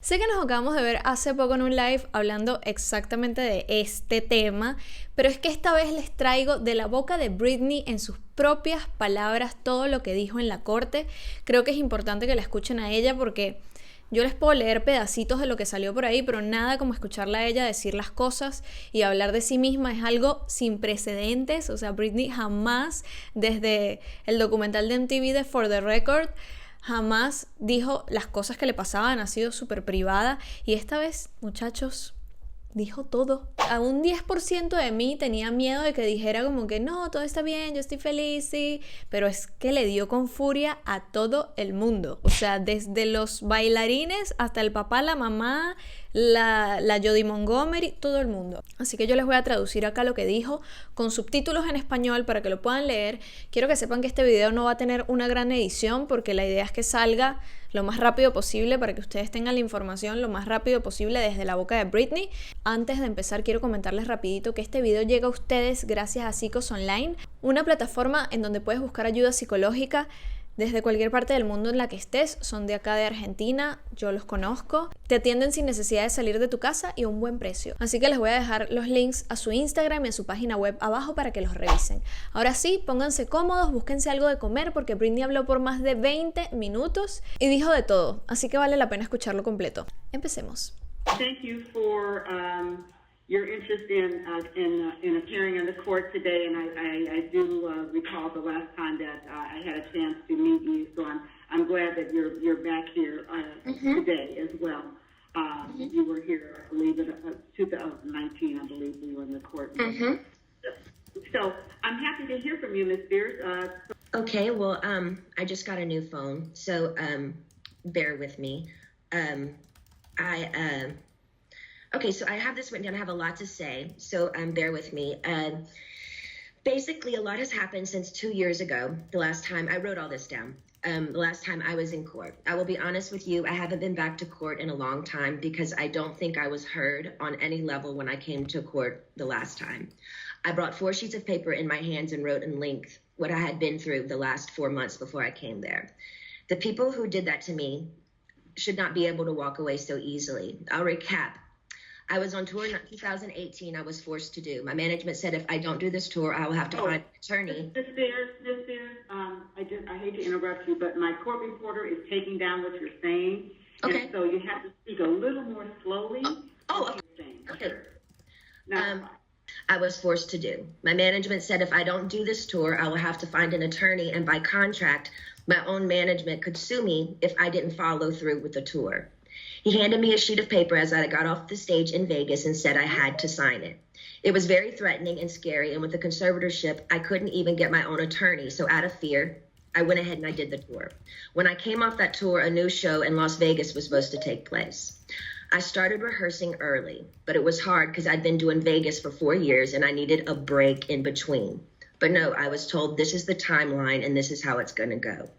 Sé que nos acabamos de ver hace poco en un live hablando exactamente de este tema, pero es que esta vez les traigo de la boca de Britney en sus propias palabras todo lo que dijo en la corte. Creo que es importante que la escuchen a ella porque yo les puedo leer pedacitos de lo que salió por ahí, pero nada como escucharla a ella decir las cosas y hablar de sí misma. Es algo sin precedentes. O sea, Britney jamás, desde el documental de MTV de For the Record, jamás dijo las cosas que le pasaban, ha sido súper privada. Y esta vez, muchachos, dijo todo. A un 10% de mí tenía miedo de que dijera como que no, todo está bien, yo estoy feliz, sí. Pero es que le dio con furia a todo el mundo. O sea, desde los bailarines hasta el papá, la mamá, la Jodie Montgomery, todo el mundo. Así que yo les voy a traducir acá lo que dijo con subtítulos en español para que lo puedan leer. Quiero que sepan que este video no va a tener una gran edición porque la idea es que salga lo más rápido posible para que ustedes tengan la información lo más rápido posible desde la boca de Britney. Antes de empezar, quiero comentarles rapidito que este video llega a ustedes gracias a Psicos Online, una plataforma en donde puedes buscar ayuda psicológica desde cualquier parte del mundo en la que estés. Son de acá de Argentina, yo los conozco. Te atienden sin necesidad de salir de tu casa y a un buen precio. Así que les voy a dejar los links a su Instagram y a su página web abajo para que los revisen. Ahora sí, pónganse cómodos, búsquense algo de comer porque Britney habló por más de 20 minutos y dijo de todo. Así que vale la pena escucharlo completo. Empecemos. Thank you for your interest in appearing in the court today, and I do recall the last time that I had a chance to meet you, so I'm glad that you're back here today as well. You were here, I believe, in 2019. I believe we were in the court. So I'm happy to hear from you, Ms. Spears. Okay, well, I just got a new phone, so bear with me. Okay, so I have this written down. I have a lot to say, so bear with me. Basically, a lot has happened since 2 years ago, the last time I wrote all this down. The last time I was in court. I will be honest with you, I haven't been back to court in a long time because I don't think I was heard on any level when I came to court the last time. I brought 4 sheets of paper in my hands and wrote in length what I had been through the last 4 months before I came there. The people who did that to me should not be able to walk away so easily. I'll recap. I was on tour in 2018. I was forced to do. My management said if I don't do this tour, I will have to find an attorney. Ms. Spears, I hate to interrupt you, but my court reporter is taking down what you're saying. Okay. And so you have to speak a little more slowly. Okay. Now, I was forced to do. My management said if I don't do this tour, I will have to find an attorney, and by contract, my own management could sue me if I didn't follow through with the tour. He handed me a sheet of paper as I got off the stage in Vegas and said I had to sign it. It was very threatening and scary, and with the conservatorship, I couldn't even get my own attorney, so out of fear, I went ahead and I did the tour. When I came off that tour, a new show in Las Vegas was supposed to take place. I started rehearsing early, but it was hard because I'd been doing Vegas for 4 years and I needed a break in between. But no, I was told this is the timeline and this is how it's going to go.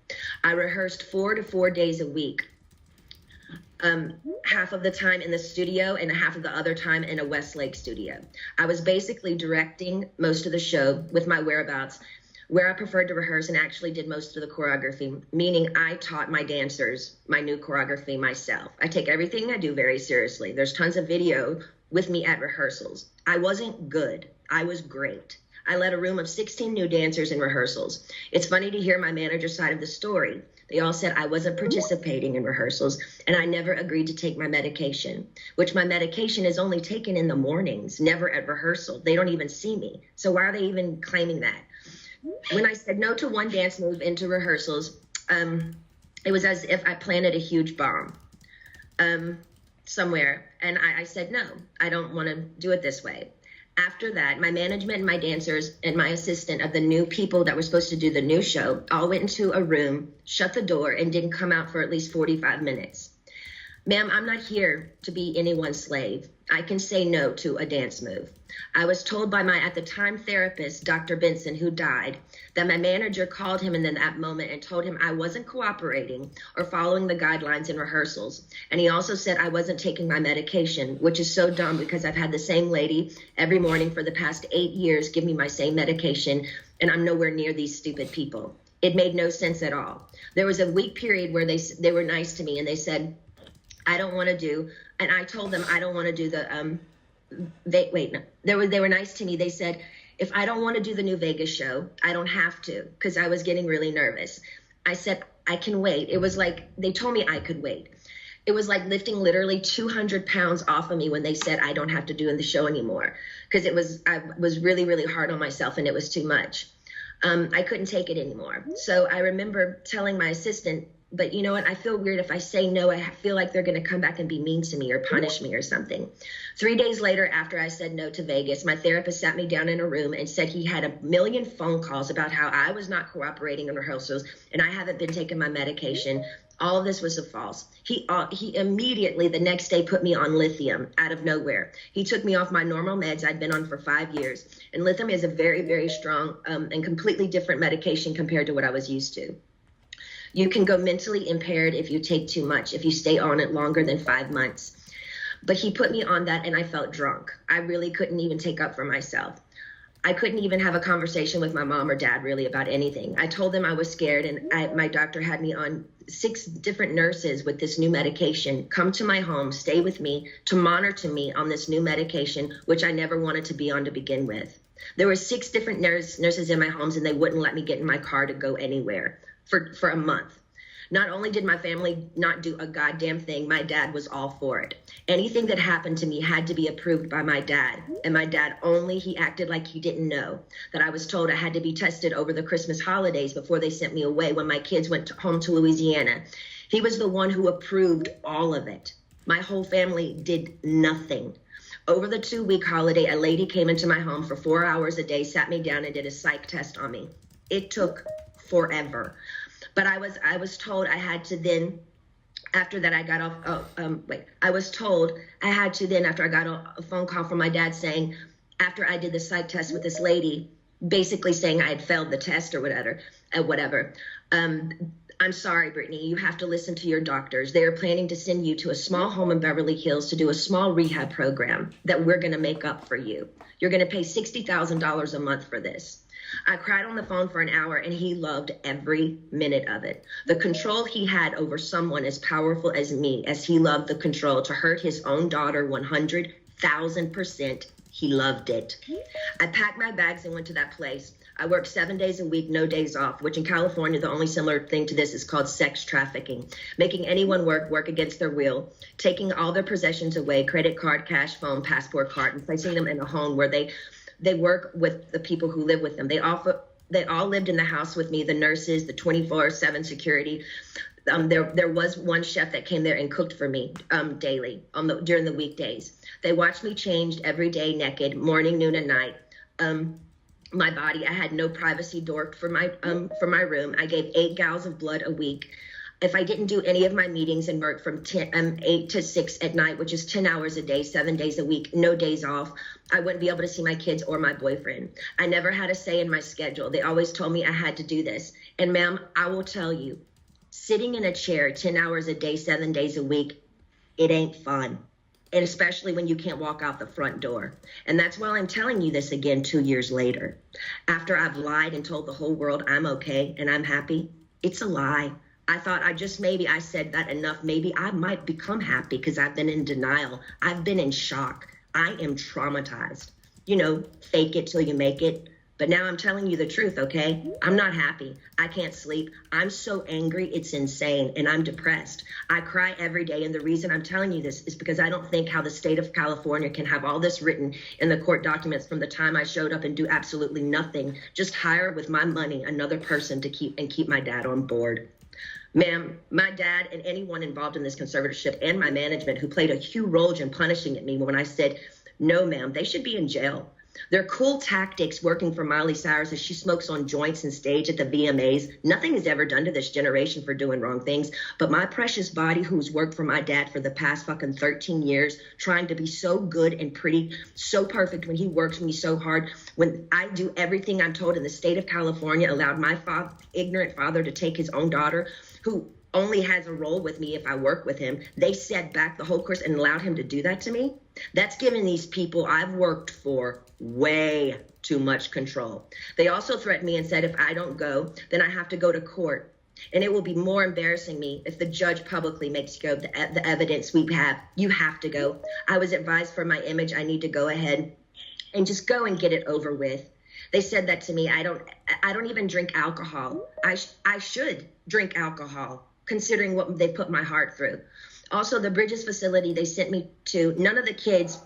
I rehearsed 4 to 4 days a week. Half of the time in the studio and half of the other time in a Westlake studio. I was basically directing most of the show with my whereabouts, where I preferred to rehearse and actually did most of the choreography, meaning I taught my dancers my new choreography myself. I take everything I do very seriously. There's tons of video with me at rehearsals. I wasn't good. I was great. I led a room of 16 new dancers in rehearsals. It's funny to hear my manager's side of the story. They all said I wasn't participating in rehearsals, and I never agreed to take my medication, which my medication is only taken in the mornings, never at rehearsal. They don't even see me. So why are they even claiming that? When I said no to one dance move into rehearsals, it was as if I planted a huge bomb somewhere. And I said, no, I don't want to do it this way. After that, my management and my dancers and my assistant of the new people that were supposed to do the new show all went into a room, shut the door, and didn't come out for at least 45 minutes. Ma'am, I'm not here to be anyone's slave. I can say no to a dance move. I was told by my, at the time, therapist, Dr. Benson, who died, that my manager called him in that moment and told him I wasn't cooperating or following the guidelines in rehearsals. And he also said I wasn't taking my medication, which is so dumb because I've had the same lady every morning for the past 8 years give me my same medication, and I'm nowhere near these stupid people. It made no sense at all. There was a week period where they were nice to me and they said, I don't want to do, and I told them I don't want to do the, they were nice to me. They said, if I don't want to do the new Vegas show, I don't have to, because I was getting really nervous. I said, I can wait. It was like, they told me I could wait. It was like lifting literally 200 pounds off of me when they said I don't have to do the show anymore, because I was really, really hard on myself and it was too much. I couldn't take it anymore. So I remember telling my assistant, but you know what? I feel weird if I say no. I feel like they're going to come back and be mean to me or punish me or something. 3 days later, after I said no to Vegas, my therapist sat me down in a room and said he had a million phone calls about how I was not cooperating in rehearsals and I haven't been taking my medication. All of this was a false. He immediately the next day put me on lithium out of nowhere. He took me off my normal meds I'd been on for 5 years. And lithium is a very, very strong and completely different medication compared to what I was used to. You can go mentally impaired if you take too much, if you stay on it longer than 5 months. But he put me on that and I felt drunk. I really couldn't even take up for myself. I couldn't even have a conversation with my mom or dad really about anything. I told them I was scared and my doctor had me on 6 different nurses with this new medication come to my home, stay with me, to monitor me on this new medication, which I never wanted to be on to begin with. There were 6 different nurses in my homes and they wouldn't let me get in my car to go anywhere for a month. Not only did my family not do a goddamn thing, my dad was all for it. Anything that happened to me had to be approved by my dad. And my dad he acted like he didn't know that I was told I had to be tested over the Christmas holidays before they sent me away when my kids went home to Louisiana. He was the one who approved all of it. My whole family did nothing. Over the 2-week holiday, a lady came into my home for 4 hours a day, sat me down and did a psych test on me. It took forever. But I was told I had to then, after that I got off, I was told I had to then, after I got a phone call from my dad saying, after I did the psych test with this lady, basically saying I had failed the test or whatever, I'm sorry, Brittany, you have to listen to your doctors. They are planning to send you to a small home in Beverly Hills to do a small rehab program that we're going to make up for you. You're going to pay $60,000 a month for this. I cried on the phone for an hour and he loved every minute of it. The control he had over someone as powerful as me, as he loved the control to hurt his own daughter 100,000%, he loved it. I packed my bags and went to that place. I worked 7 days a week, no days off, which in California, the only similar thing to this is called sex trafficking, making anyone work against their will, taking all their possessions away, credit card, cash, phone, passport card, and placing them in a home where they work with the people who live with them. They all lived in the house with me, the nurses, the 24/7 security. There was one chef that came there and cooked for me daily during the weekdays. They watched me changed every day naked, morning, noon, and night. My body, I had no privacy door for my room. I gave 8 gallons of blood a week. If I didn't do any of my meetings and work from 8 to 6 at night, which is 10 hours a day, 7 days a week, no days off, I wouldn't be able to see my kids or my boyfriend. I never had a say in my schedule. They always told me I had to do this. And ma'am, I will tell you, sitting in a chair 10 hours a day, 7 days a week, it ain't fun. And especially when you can't walk out the front door. And that's why I'm telling you this again 2 years later. After I've lied and told the whole world I'm okay and I'm happy, it's a lie. I thought maybe I said that enough. Maybe I might become happy because I've been in denial. I've been in shock. I am traumatized. Fake it till you make it. But now I'm telling you the truth, okay? I'm not happy. I can't sleep. I'm so angry, it's insane, and I'm depressed. I cry every day, and the reason I'm telling you this is because I don't think how the state of California can have all this written in the court documents from the time I showed up and do absolutely nothing, just hire with my money another person to keep my dad on board. Ma'am, my dad and anyone involved in this conservatorship and my management who played a huge role in punishing at me when I said, no, ma'am, they should be in jail. Their cool tactics working for Miley Cyrus as she smokes on joints and stage at the VMAs. Nothing is ever done to this generation for doing wrong things. But my precious body, who's worked for my dad for the past fucking 13 years, trying to be so good and pretty, so perfect when he works me so hard, when I do everything I'm told in the state of California, allowed my ignorant father to take his own daughter, who only has a role with me if I work with him. They set back the whole course and allowed him to do that to me. That's giving these people I've worked for way too much control. They also threatened me and said if I don't go, then I have to go to court. And it will be more embarrassing me if the judge publicly makes you go, the evidence we have, you have to go. I was advised for my image, I need to go ahead and just go and get it over with. They said that to me. I don't even drink alcohol. I should drink alcohol, considering what they put my heart through. Also, the Bridges facility they sent me to, none of the kids,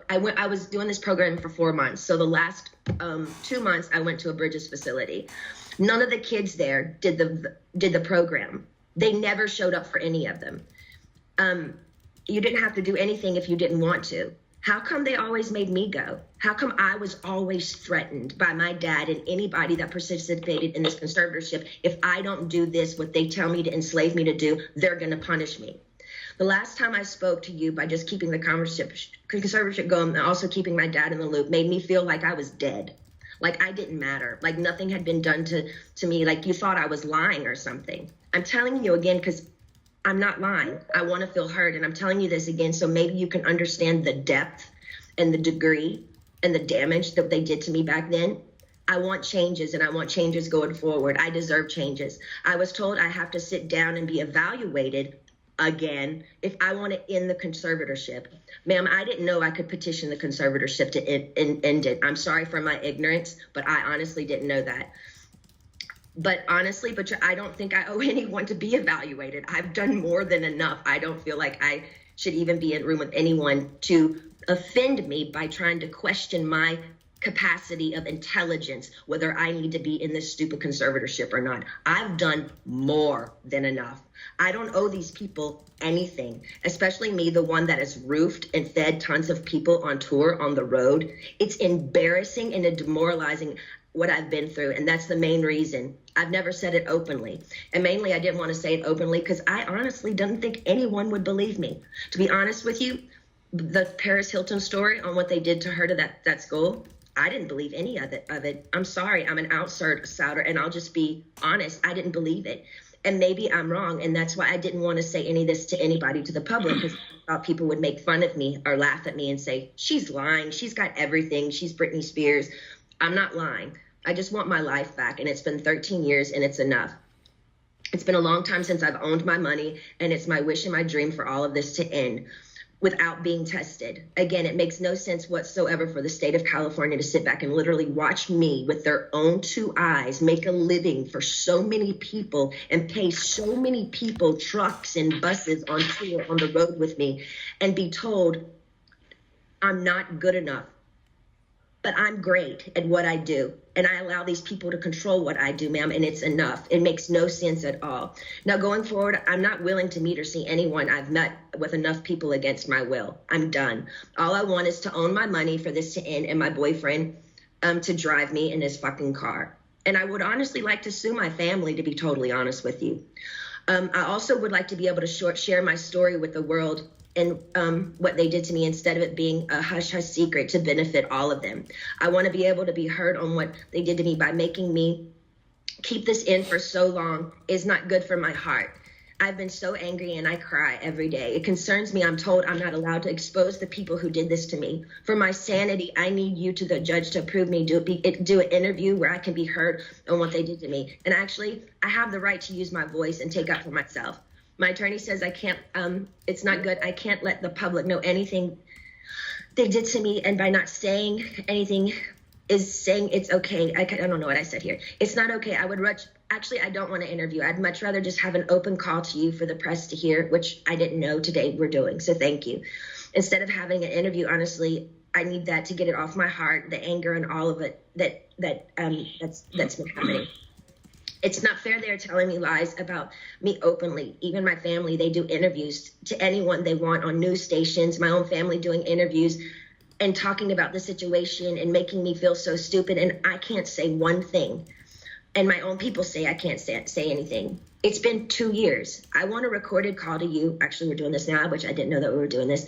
I was doing this program for 4 months. So the last 2 months I went to a Bridges facility. None of the kids there did the program. They never showed up for any of them. You didn't have to do anything if you didn't want to. How come they always made me go? How come I was always threatened by my dad and anybody that participated in this conservatorship? If I don't do this, what they tell me to enslave me to do, they're going to punish me. The last time I spoke to you by just keeping the conservatorship going and also keeping my dad in the loop made me feel like I was dead. Like I didn't matter. Like nothing had been done to me. Like you thought I was lying or something. I'm telling you again because I'm not lying. I want to feel heard. And I'm telling you this again so maybe you can understand the depth and the degree and the damage that they did to me back then. I want changes, and I want changes going forward. I deserve changes. I was told I have to sit down and be evaluated again if I want to end the conservatorship. Ma'am, I didn't know I could petition the conservatorship to end it. I'm sorry for my ignorance, but I honestly didn't know that. But honestly, I don't think I owe anyone to be evaluated. I've done more than enough. I don't feel like I should even be in a room with anyone to offend me by trying to question my capacity of intelligence, whether I need to be in this stupid conservatorship or not. I've done more than enough. I don't owe these people anything, especially me, the one that has roofed and fed tons of people on tour on the road. It's embarrassing and demoralizing what I've been through, and that's the main reason. I've never said it openly, and mainly I didn't want to say it openly because I honestly didn't think anyone would believe me. To be honest with you, the Paris Hilton story on what they did to her to that school, I didn't believe any of it. I'm sorry, I'm an outsider, and I'll just be honest. I didn't believe it, and maybe I'm wrong, and that's why I didn't want to say any of this to anybody, to the public, because I thought people would make fun of me or laugh at me and say, she's lying, she's got everything, she's Britney Spears. I'm not lying. I just want my life back, and it's been 13 years, and it's enough. It's been a long time since I've owned my money, and it's my wish and my dream for all of this to end without being tested. Again, it makes no sense whatsoever for the state of California to sit back and literally watch me with their own 2 eyes make a living for so many people and pay so many people trucks and buses on tour on the road with me and be told I'm not good enough. But I'm great at what I do, and I allow these people to control what I do, ma'am, and it's enough. It makes no sense at all. Now, going forward, I'm not willing to meet or see anyone I've met with enough people against my will. I'm done. All I want is to own my money for this to end and my boyfriend to drive me in his fucking car. And I would honestly like to sue my family, to be totally honest with you. I also would like to be able to share my story with the world and what they did to me instead of it being a hush-hush secret to benefit all of them. I want to be able to be heard on what they did to me by making me keep this in for so long is not good for my heart. I've been so angry and I cry every day. It concerns me. I'm told I'm not allowed to expose the people who did this to me. For my sanity, I need you to the judge to approve me, do an interview where I can be heard on what they did to me. And actually, I have the right to use my voice and take up for myself. My attorney says I can't, it's not good. I can't let the public know anything they did to me. And by not saying anything is saying it's okay. I don't know what I said here. It's not okay. I don't want to interview. I'd much rather just have an open call to you for the press to hear, which I didn't know today we're doing. So thank you. Instead of having an interview, honestly, I need that to get it off my heart, the anger and all of it that's been happening. It's not fair they're telling me lies about me openly. Even my family, they do interviews to anyone they want on news stations, my own family doing interviews and talking about the situation and making me feel so stupid. And I can't say one thing. And my own people say I can't say anything. It's been 2 years. I want a recorded call to you. Actually, we're doing this now, which I didn't know that we were doing this.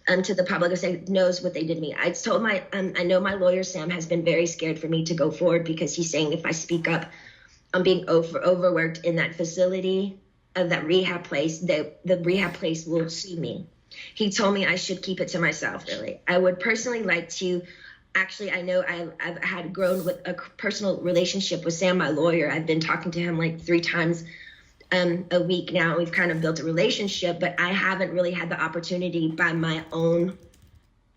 To the public who knows what they did to me. I told I know my lawyer, Sam, has been very scared for me to go forward because he's saying if I speak up, I'm being overworked in that facility of that rehab place. The rehab place will sue me. He told me I should keep it to myself, really. I would personally like to, actually, I know I've had grown with a personal relationship with Sam, my lawyer. I've been talking to him like 3 times a week now. We've kind of built a relationship, but I haven't really had the opportunity by my own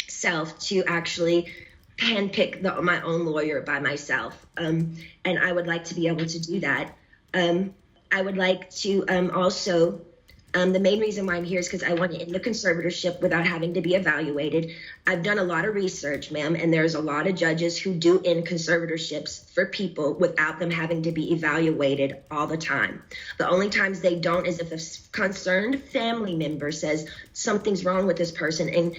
self to actually handpick my own lawyer by myself. And I would like to be able to do that. I would like to also, the main reason why I'm here is because I want to end the conservatorship without having to be evaluated. I've done a lot of research, ma'am, and there's a lot of judges who do end conservatorships for people without them having to be evaluated all the time. The only times they don't is if a concerned family member says something's wrong with this person and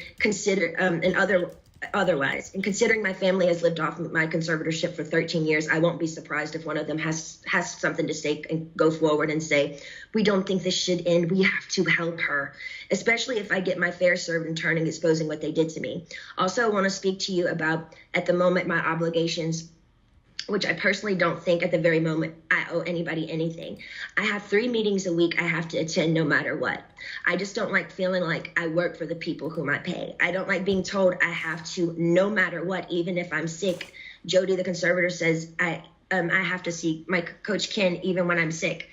otherwise. And considering my family has lived off my conservatorship for 13 years, I won't be surprised if one of them has something to say and go forward and say, we don't think this should end. We have to help her, especially if I get my fair served in turning exposing what they did to me. Also, I want to speak to you about, at the moment, my obligations, which I personally don't think at the very moment I owe anybody anything. I have 3 meetings a week I have to attend no matter what. I just don't like feeling like I work for the people whom I pay. I don't like being told I have to no matter what, even if I'm sick. Jody, the conservator, says I have to see my coach Ken even when I'm sick.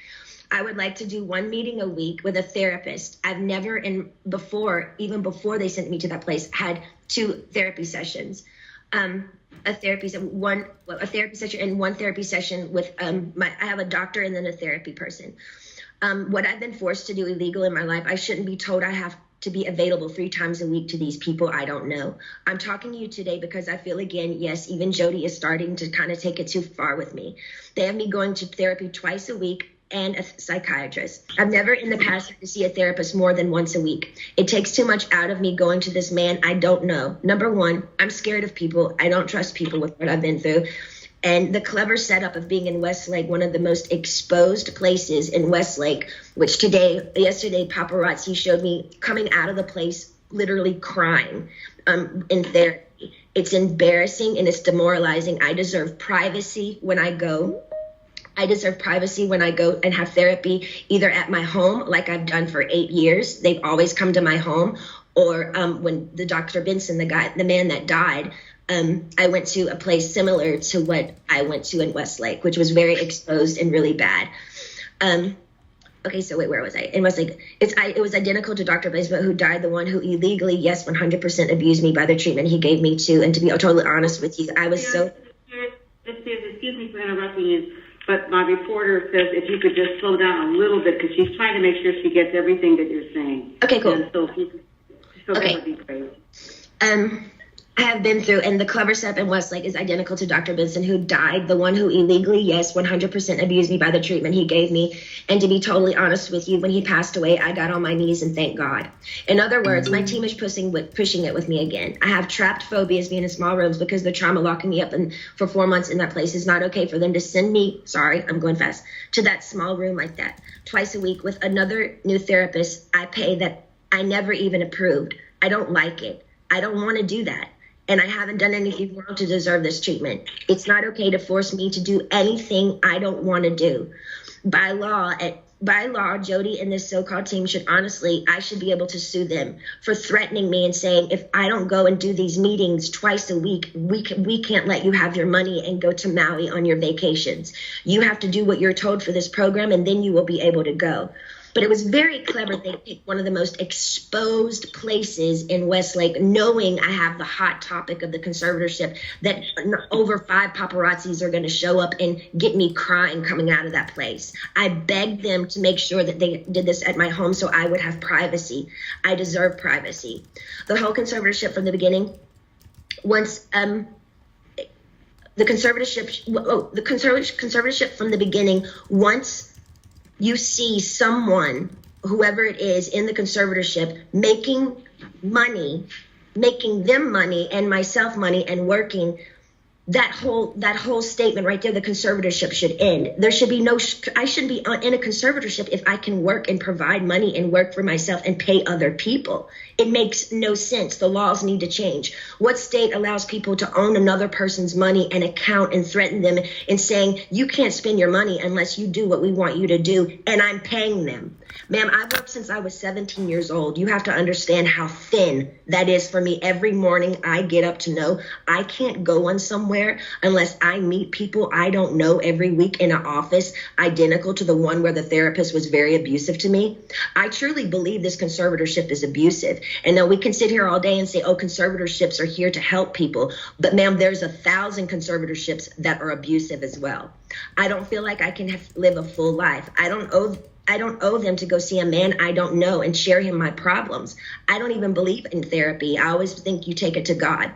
I would like to do 1 meeting a week with a therapist. I've never, even before they sent me to that place, had 2 therapy sessions. A therapy session and 1 therapy session with I have a doctor and then a therapy person. What I've been forced to do illegal in my life, I shouldn't be told I have to be available 3 times a week to these people I don't know. I'm talking to you today because I feel, again, yes, even Jody is starting to kind of take it too far with me. They have me going to therapy twice a week and a psychiatrist. I've never in the past had to see a therapist more than once a week. It takes too much out of me going to this man I don't know. Number 1, I'm scared of people. I don't trust people with what I've been through. And the clever setup of being in Westlake, one of the most exposed places in Westlake, which yesterday paparazzi showed me coming out of the place literally crying in therapy. It's embarrassing and it's demoralizing. I deserve privacy when I go. I deserve privacy when I go and have therapy, either at my home, like I've done for 8 years. They've always come to my home. Or when the Dr. Benson, the man that died, I went to a place similar to what I went to in Westlake, which was very exposed and really bad. Okay, so wait, where was I? In Westlake, it was identical to Dr. Benson, who died, the one who illegally, yes, 100% abused me by the treatment he gave me too. And to be totally honest with you, I was so... Excuse me for interrupting you. But my reporter says if you could just slow down a little bit because she's trying to make sure she gets everything that you're saying. Okay, cool. And so that would be great. I have been through, and the clever setup in Westlake is identical to Dr. Benson, who died, the one who illegally, yes, 100% abused me by the treatment he gave me. And to be totally honest with you, when he passed away, I got on my knees and thanked God. In other words, my team is pushing it with me again. I have trapped phobias being in small rooms because the trauma locking me up for 4 months in that place is not okay for them to send me, sorry, I'm going fast, to that small room like that twice a week with another new therapist I pay that I never even approved. I don't like it. I don't want to do that. And I haven't done anything wrong to deserve this treatment. It's not okay to force me to do anything I don't want to do. By law, Jody and this so-called team I should be able to sue them for threatening me and saying, if I don't go and do these meetings twice a week, we can't let you have your money and go to Maui on your vacations. You have to do what you're told for this program, and then you will be able to go. But it was very clever. They picked one of the most exposed places in Westlake, knowing I have the hot topic of the conservatorship, that over 5 paparazzis are going to show up and get me crying coming out of that place. I begged them to make sure that they did this at my home so I would have privacy. I deserve privacy. The whole conservatorship from the beginning, once the conservatorship from the beginning, once you see someone, whoever it is in the conservatorship, making them money and myself money and working, that whole statement right there, the conservatorship should end. There should be I shouldn't be in a conservatorship if I can work and provide money and work for myself and pay other people. It makes no sense. The laws need to change. What state allows people to own another person's money and account and threaten them and saying, you can't spend your money unless you do what we want you to do, and I'm paying them? Ma'am, I've worked since I was 17 years old. You have to understand how thin that is for me. Every morning I get up to know I can't go on somewhere there unless I meet people I don't know every week in an office identical to the one where the therapist was very abusive to me. I truly believe this conservatorship is abusive. And then we can sit here all day and say, oh, conservatorships are here to help people. But ma'am, there's 1,000 conservatorships that are abusive as well. I don't feel like I can live a full life. I don't owe them to go see a man I don't know and share him my problems. I don't even believe in therapy. I always think you take it to God.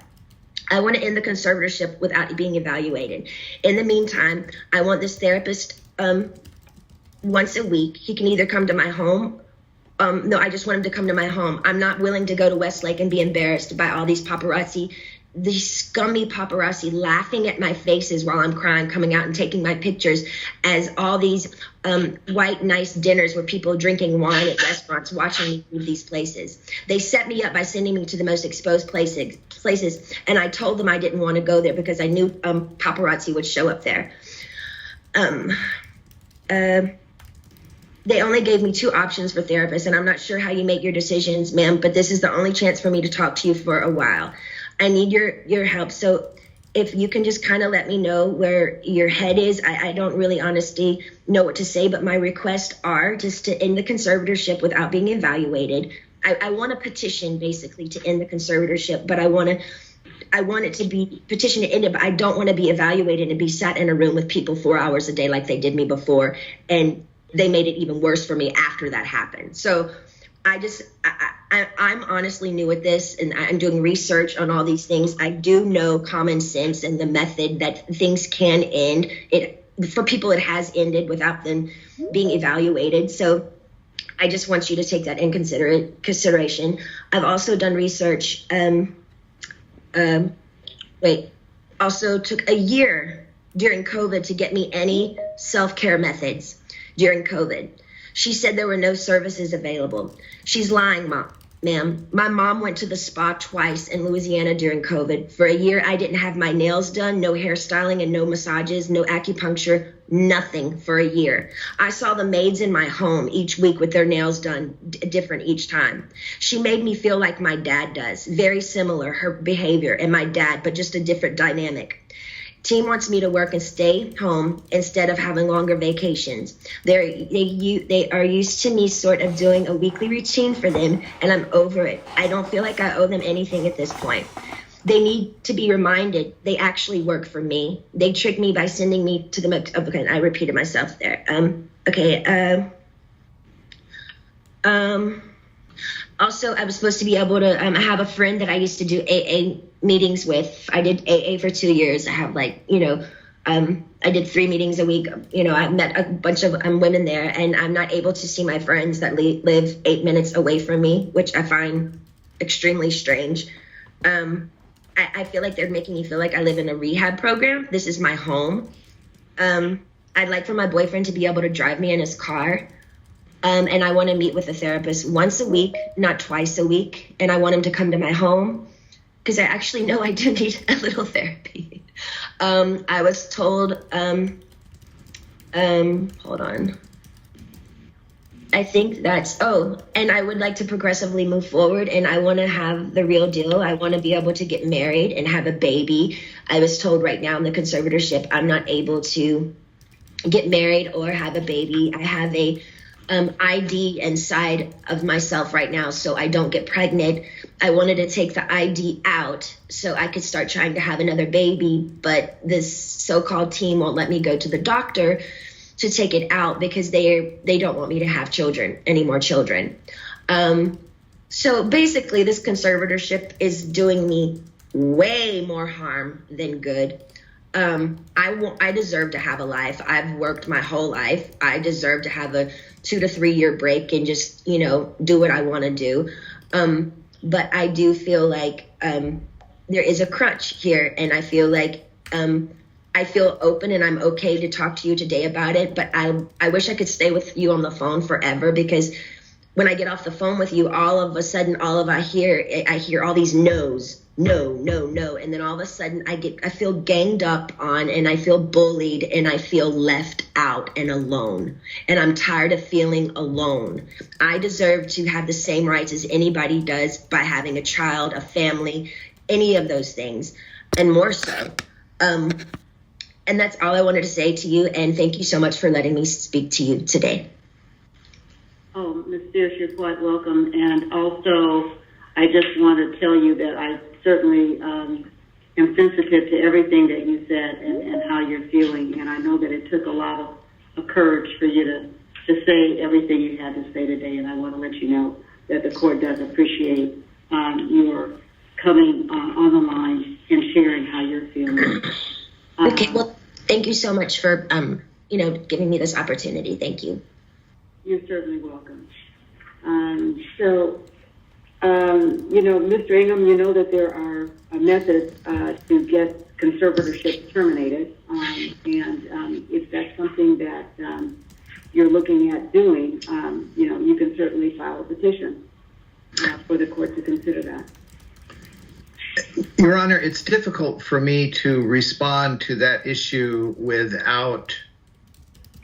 I want to end the conservatorship without being evaluated. In the meantime, I want this therapist once a week. He can either come to my home. No, I just want him to come to my home. I'm not willing to go to Westlake and be embarrassed by all these paparazzi, these scummy paparazzi laughing at my faces while I'm crying, coming out and taking my pictures as all these white, nice dinners where people drinking wine at restaurants, watching me leave these places. They set me up by sending me to the most exposed places, and I told them I didn't want to go there because I knew paparazzi would show up there. They only gave me 2 options for therapists, and I'm not sure how you make your decisions, ma'am, but this is the only chance for me to talk to you for a while. I need your help. So if you can just kind of let me know where your head is. I don't really honestly know what to say, but my requests are just to end the conservatorship without being evaluated. I want a petition basically to end the conservatorship, but I want it to be petition to end it, but I don't want to be evaluated and be sat in a room with people 4 hours a day like they did me before. And they made it even worse for me after that happened. So I'm honestly new at this, and I'm doing research on all these things. I do know common sense and the method that things can end. For people, it has ended without them being evaluated. So I just want you to take that in consideration. I've also done research. Also took a year during COVID to get me any self-care methods during COVID. She said there were no services available. She's lying, ma'am. My mom went to the spa twice in Louisiana during COVID. For a year, I didn't have my nails done, no hairstyling and no massages, no acupuncture, nothing for a year. I saw the maids in my home each week with their nails done different each time. She made me feel like my dad does, very similar, her behavior and my dad, but just a different dynamic. Team wants me to work and stay home instead of having longer vacations. They are used to me sort of doing a weekly routine for them, and I'm over it. I don't feel like I owe them anything at this point. They need to be reminded they actually work for me. They tricked me by sending me to the, okay, I repeated myself there. Also, I was supposed to be able to have a friend that I used to do AA meetings with. I did AA for 2 years. I have I did 3 meetings a week. I met a bunch of women there, and I'm not able to see my friends that live 8 minutes away from me, which I find extremely strange. I feel like they're making me feel like I live in a rehab program. This is my home. I'd like for my boyfriend to be able to drive me in his car. And I want to meet with a therapist once a week, not twice a week. And I want him to come to my home because I actually know I do need a little therapy. I was told, hold on. I think and I would like to progressively move forward, and I want to have the real deal. I want to be able to get married and have a baby. I was told right now in the conservatorship, I'm not able to get married or have a baby. I have a ID inside of myself right now, so I don't get pregnant. I wanted to take the ID out so I could start trying to have another baby, but this so-called team won't let me go to the doctor to take it out because they don't want me to have any more children. So basically, this conservatorship is doing me way more harm than good. I deserve to have a life. I've worked my whole life. I deserve to have a 2 to 3 year break and just, do what I want to do. But I do feel like there is a crutch here, and I feel like I feel open and I'm okay to talk to you today about it. But I wish I could stay with you on the phone forever, because when I get off the phone with you, all of a sudden, I hear all these no's. No. And then all of a sudden I feel ganged up on, and I feel bullied, and I feel left out and alone. And I'm tired of feeling alone. I deserve to have the same rights as anybody does by having a child, a family, any of those things, and more so. And that's all I wanted to say to you. And thank you so much for letting me speak to you today. Oh, Ms. Spears, you're quite welcome. And also, I just want to tell you that I certainly am sensitive to everything that you said and how you're feeling. And I know that it took a lot of courage for you to say everything you had to say today. And I want to let you know that the court does appreciate your coming on the line and sharing how you're feeling. Okay, well, thank you so much for, giving me this opportunity. Thank you. You're certainly welcome. Mr. Ingham, you know that there are methods to get conservatorship terminated, and if that's something that you're looking at doing, you can certainly file a petition for the court to consider that. Your Honor, it's difficult for me to respond to that issue without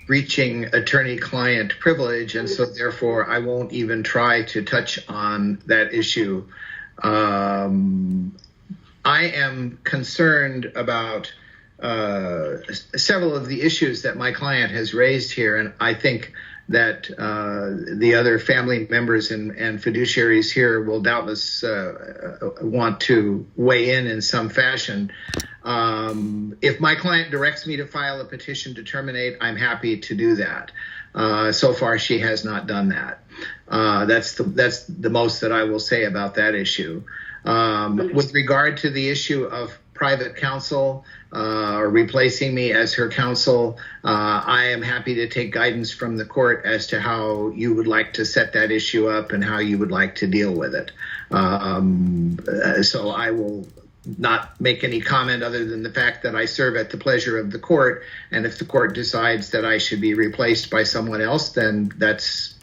reaching attorney-client privilege, and so therefore I won't even try to touch on that issue. I am concerned about several of the issues that my client has raised here, and I think that the other family members and fiduciaries here will doubtless want to weigh in some fashion. If my client directs me to file a petition to terminate, I'm happy to do that. So far, she has not done that. That's the most that I will say about that issue. With regard to the issue of private counsel or replacing me as her counsel, I am happy to take guidance from the court as to how you would like to set that issue up and how you would like to deal with it. So I will not make any comment other than the fact that I serve at the pleasure of the court, and if the court decides that I should be replaced by someone else, then that's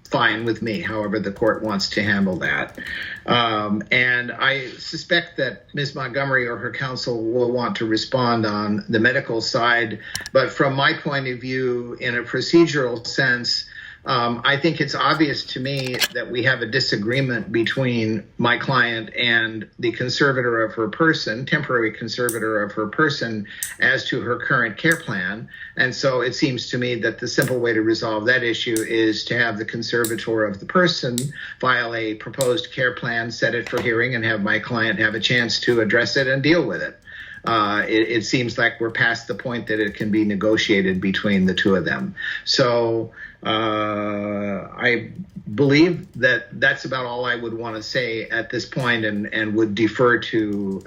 fine with me, however the court wants to handle that. And I suspect that Ms. Montgomery or her counsel will want to respond on the medical side, but from my point of view, in a procedural sense, I think it's obvious to me that we have a disagreement between my client and the conservator of her person, temporary conservator of her person, as to her current care plan. And so it seems to me that the simple way to resolve that issue is to have the conservator of the person file a proposed care plan, set it for hearing, and have my client have a chance to address it and deal with it. It seems like we're past the point that it can be negotiated between the two of them. So I believe that that's about all I would want to say at this point, and would defer to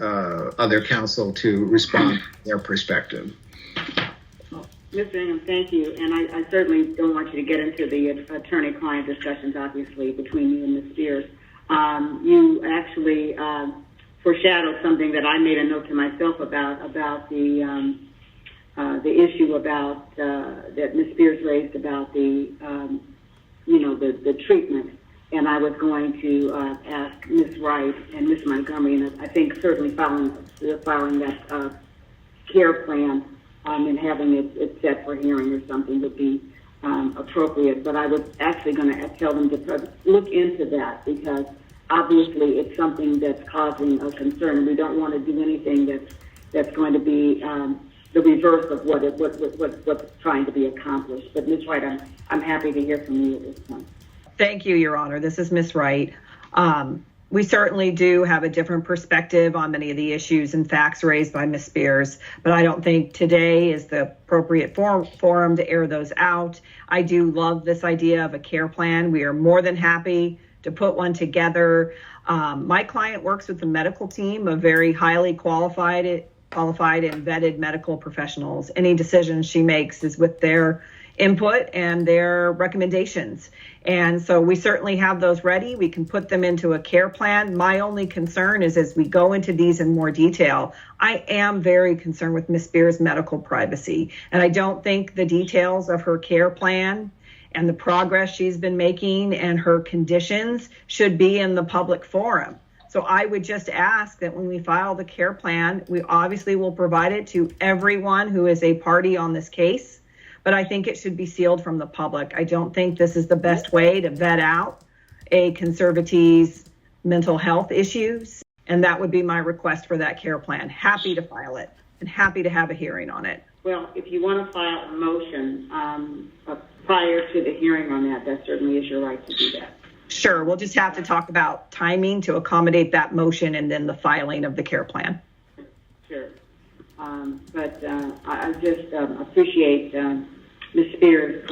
other counsel to respond to their perspective. Mr. Ingham, thank you. And I certainly don't want you to get into the attorney-client discussions, obviously, between you and Ms. Spears. You actually foreshadowed something that I made a note to myself about the issue about that Ms. Spears raised about the treatment, and I was going to ask Ms. Wright and Ms. Montgomery, and I think certainly following that care plan and having it set for hearing or something would be appropriate. But I was actually going to tell them to look into that, because obviously it's something that's causing a concern, and we don't want to do anything that's going to be the reverse of what's trying to be accomplished. But Ms. Wright, I'm happy to hear from you at this point. Thank you, Your Honor. This is Ms. Wright. We certainly do have a different perspective on many of the issues and facts raised by Ms. Spears, but I don't think today is the appropriate forum to air those out. I do love this idea of a care plan. We are more than happy to put one together. My client works with a medical team of very highly qualified and vetted medical professionals. Any decision she makes is with their input and their recommendations. And so we certainly have those ready. We can put them into a care plan. My only concern is, as we go into these in more detail, I am very concerned with Ms. Spears' medical privacy. And I don't think the details of her care plan and the progress she's been making and her conditions should be in the public forum. So I would just ask that when we file the care plan, we obviously will provide it to everyone who is a party on this case, but I think it should be sealed from the public. I don't think this is the best way to vet out a conservatee's mental health issues, and that would be my request for that care plan. Happy to file it. and happy to have a hearing on it. Well, if you want to file a motion prior to the hearing on that, that certainly is your right to do that. Sure, we'll just have to talk about timing to accommodate that motion and then the filing of the care plan. Sure. But I just appreciate Ms. Spears.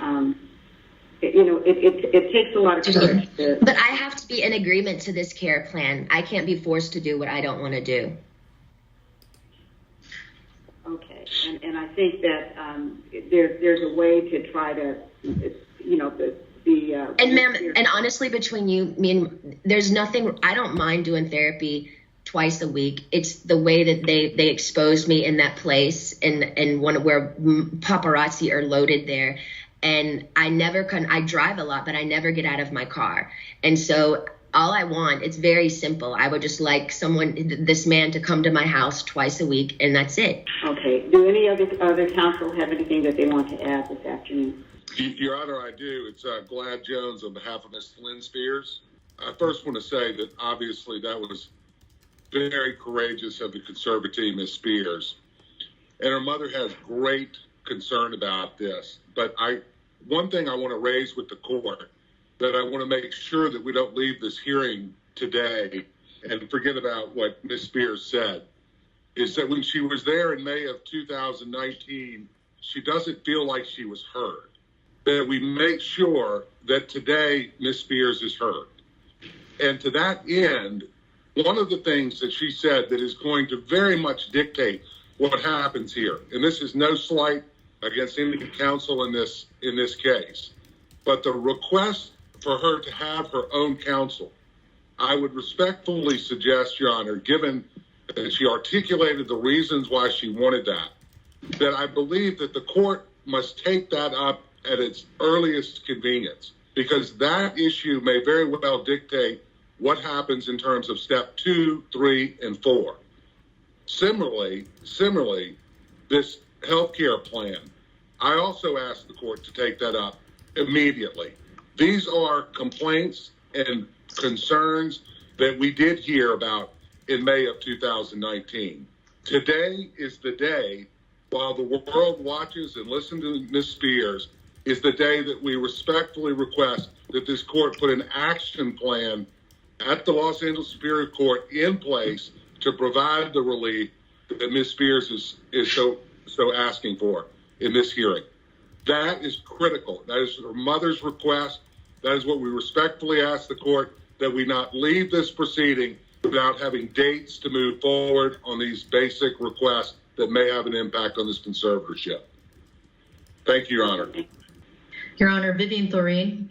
It takes a lot of courage. But I have to be in agreement to this care plan. I can't be forced to do what I don't want to do. Okay, and I think that there's a way to try to, And ma'am, and honestly, between you, there's nothing. I don't mind doing therapy twice a week. It's the way that they exposed me in that place and where paparazzi are loaded there. And I drive a lot, but I never get out of my car. And so all I want, it's very simple. I would just like this man to come to my house twice a week, and that's it. Okay. Do any other counsel have anything that they want to add this afternoon? Your Honor, I do. It's Glad Jones on behalf of Ms. Lynn Spears. I first want to say that obviously that was very courageous of the conservatee, Ms. Spears. And her mother has great concern about this. But one thing I want to raise with the court, that I want to make sure that we don't leave this hearing today and forget about what Ms. Spears said, is that when she was there in May of 2019, she doesn't feel like she was heard. That we make sure that today Ms. Spears is heard. And to that end, one of the things that she said that is going to very much dictate what happens here, and this is no slight against any counsel in this case, but the request for her to have her own counsel, I would respectfully suggest, Your Honor, given that she articulated the reasons why she wanted that I believe that the court must take that up at its earliest convenience, because that issue may very well dictate what happens in terms of step 2, 3, and 4. Similarly, this healthcare plan, I also asked the court to take that up immediately. These are complaints and concerns that we did hear about in May of 2019. Today is the day, while the world watches and listens to Ms. Spears, is the day that we respectfully request that this court put an action plan at the Los Angeles Superior Court in place to provide the relief that Ms. Spears is so asking for in this hearing. That is critical. That is her mother's request. That is what we respectfully ask the court, that we not leave this proceeding without having dates to move forward on these basic requests that may have an impact on this conservatorship. Thank you, Your Honor. Your Honor, Vivian Thoreen,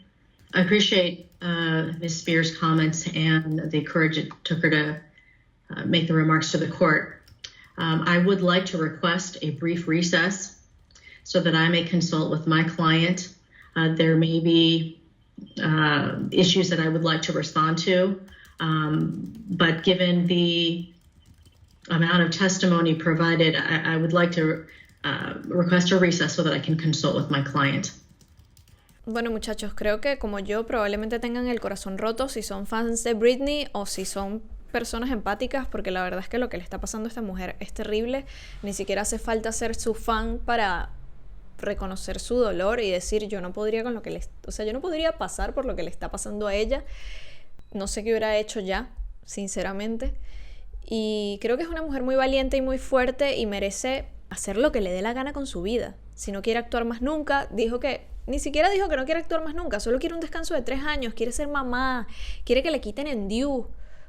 I appreciate Ms. Spears' comments and the courage it took her to make the remarks to the court. I would like to request a brief recess so that I may consult with my client. There may be issues that I would like to respond to, but given the amount of testimony provided, I would like to request a recess so that I can consult with my client. Bueno, muchachos, creo que como yo probablemente tengan el corazón roto si son fans de Britney o si son personas empáticas, porque la verdad es que lo que le está pasando a esta mujer es terrible. Ni siquiera hace falta ser su fan para reconocer su dolor y decir yo no podría con lo que yo no podría pasar por lo que le está pasando a ella. No sé qué hubiera hecho ya, sinceramente. Y creo que es una mujer muy valiente y muy fuerte y merece hacer lo que le dé la gana con su vida. Si no quiere actuar más nunca, ni siquiera dijo que no quiere actuar más nunca, solo quiere un descanso de 3 años, quiere ser mamá, quiere que le quiten en due.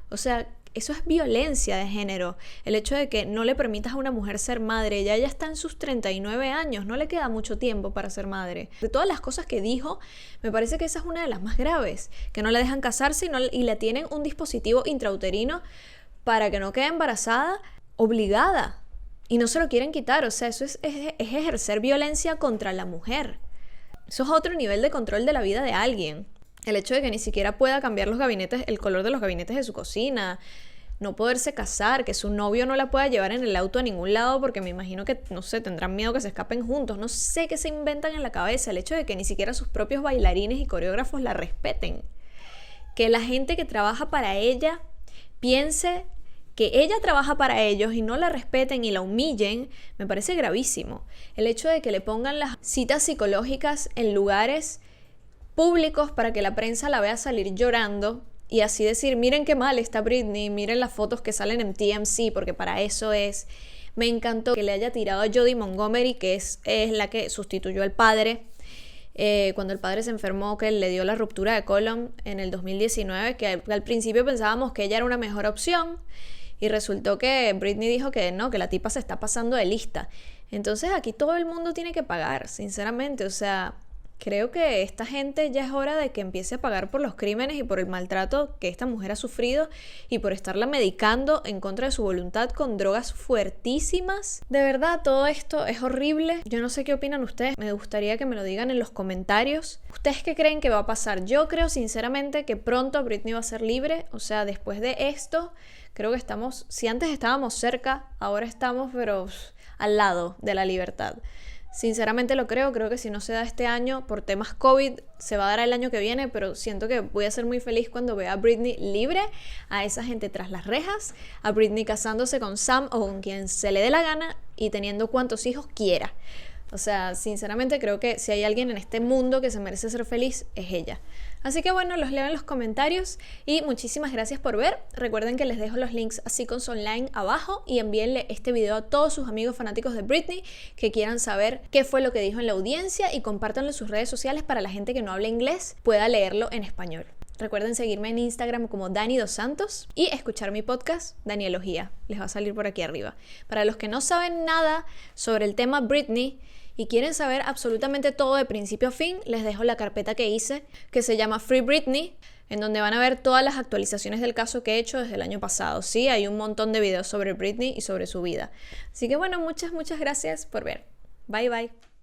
O sea, eso es violencia de género. El hecho de que no le permitas a una mujer ser madre, ya ella está en sus 39 años, no le queda mucho tiempo para ser madre. De todas las cosas que dijo, me parece que esa es una de las más graves, que no le dejan casarse y le tienen un dispositivo intrauterino para que no quede embarazada obligada y no se lo quieren quitar. O sea, eso es ejercer violencia contra la mujer. Eso es otro nivel de control de la vida de alguien. El hecho de que ni siquiera pueda cambiar el color de los gabinetes de su cocina, no poderse casar, que su novio no la pueda llevar en el auto a ningún lado porque me imagino que, no sé, tendrán miedo que se escapen juntos, no sé qué se inventan en la cabeza. El hecho de que ni siquiera sus propios bailarines y coreógrafos la respeten, que la gente que trabaja para ella piense que ella trabaja para ellos y no la respeten y la humillen, me parece gravísimo. El hecho de que le pongan las citas psicológicas en lugares públicos para que la prensa la vea salir llorando y así decir, miren qué mal está Britney, miren las fotos que salen en TMZ, porque para eso es. Me encantó que le haya tirado a Jodie Montgomery, que es la que sustituyó al padre cuando el padre se enfermó, que le dio la ruptura de colon en el 2019, que al principio pensábamos que ella era una mejor opción y resultó que Britney dijo que no, que la tipa se está pasando de lista. Entonces aquí todo el mundo tiene que pagar, sinceramente, o sea, creo que esta gente ya es hora de que empiece a pagar por los crímenes y por el maltrato que esta mujer ha sufrido y por estarla medicando en contra de su voluntad con drogas fuertísimas. De verdad, todo esto es horrible. Yo no sé qué opinan ustedes. Me gustaría que me lo digan en los comentarios. ¿Ustedes qué creen que va a pasar? Yo creo sinceramente que pronto Britney va a ser libre. O sea, después de esto, creo que estamos, si antes estábamos cerca, ahora estamos pero al lado de la libertad. Sinceramente lo creo que si no se da este año por temas COVID, se va a dar el año que viene, pero siento que voy a ser muy feliz cuando vea a Britney libre, a esa gente tras las rejas, a Britney casándose con Sam o con quien se le dé la gana y teniendo cuantos hijos quiera. O sea, sinceramente creo que si hay alguien en este mundo que se merece ser feliz, es ella. Así que bueno, los leo en los comentarios y muchísimas gracias por ver. Recuerden que les dejo los links a Seconds Online abajo y envíenle este video a todos sus amigos fanáticos de Britney que quieran saber qué fue lo que dijo en la audiencia y compártanlo en sus redes sociales para la gente que no habla inglés pueda leerlo en español. Recuerden seguirme en Instagram como Dani Dos Santos y escuchar mi podcast Danielogía. Les va a salir por aquí arriba. Para los que no saben nada sobre el tema Britney y quieren saber absolutamente todo de principio a fin, les dejo la carpeta que hice que se llama Free Britney, en donde van a ver todas las actualizaciones del caso que he hecho desde el año pasado. Sí, hay un montón de videos sobre Britney y sobre su vida. Así que bueno, muchas gracias por ver. Bye bye.